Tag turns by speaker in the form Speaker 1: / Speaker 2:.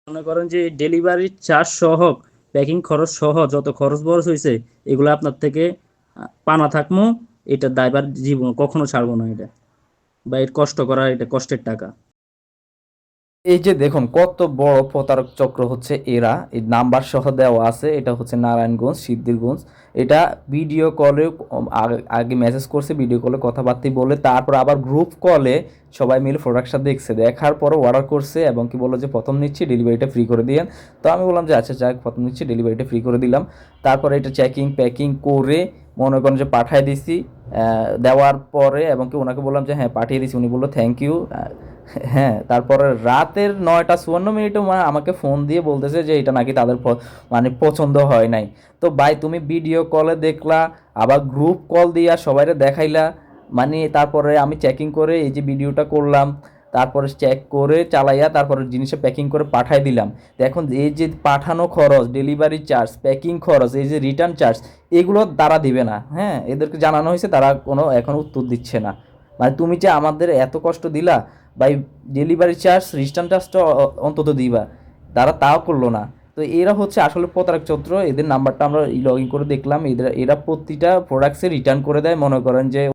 Speaker 1: মনে করেন যে ডেলিভারি চার্জ সহ প্যাকিং খরচ সহ যত খরচ বরচ হয়েছে এগুলো আপনার থেকে পানা থাকমু। এটা দায়ভার জীবন কখনো ছাড়বো না এটা, বা এর কষ্ট করা এটা কষ্টের টাকা।
Speaker 2: এই যে দেখুন কত বড় প্রতারক চক্র হচ্ছে এরা, এই নাম্বার সহ দেওয়া আছে, এটা হচ্ছে নারায়ণগঞ্জ সিদ্ধিরগঞ্জ। এটা ভিডিও কলে আগে মেসেজ করছে, ভিডিও কলে কথাবার্তা বলে, তারপর আবার গ্রুপ কলে সবাই মিলে প্রোডাক্টটা দেখছে, দেখার পরে অর্ডার করছে এবং কি বললো যে প্রথম নিচ্ছি ডেলিভারিটা ফ্রি করে দিয়েন। তো আমি বললাম যে আচ্ছা যাক, প্রথম নিচ্ছি ডেলিভারিটা ফ্রি করে দিলাম। তারপরে এটা চেকিং প্যাকিং করে মনে করেন যে পাঠিয়ে দিছি। দেওয়ার পরে এবং কি ওনাকে বললাম যে হ্যাঁ পাঠিয়ে দিছি, উনি বললো থ্যাংক ইউ। হ্যাঁ, তারপরে রাতের 9টা 54 মিনিটে আমাকে ফোন দিয়ে বলতেছে যে এটা নাকি তাদের মানে পছন্দ হয় নাই। তো ভাই তুমি ভিডিও কলে দেখলা, আবার গ্রুপ কল দিয়া সবাইরে দেখাইলা, মানে তারপরে আমি চেকিং করে এই যে ভিডিওটা করলাম, তারপরে চেক করে চালাইয়া তারপরে জিনিসটা প্যাকিং করে পাঠাই দিলাম। তো এখন এই যে পাঠানো খরচ, ডেলিভারি চার্জ, প্যাকিং খরচ, এই যে রিটার্ন চার্জ, এগুলো তারা দিবে না। হ্যাঁ, এদেরকে জানানো হয়েছে, তারা কোনো এখন উত্তর দিচ্ছে না। মানে তুমি যে আমাদের এত কষ্ট দিলা ভাই, ডেলিভারি চার্জ রিটার্ন চার্জটা অন্তত দিবা, তারা তাও করলো না। তো এরা হচ্ছে আসলে প্রতারক চক্র, এদের নাম্বারটা আমরা লগ ইন করে দেখলাম, এরা প্রতিটা প্রোডাক্টসে রিটার্ন করে দেয়, মনে করেন যে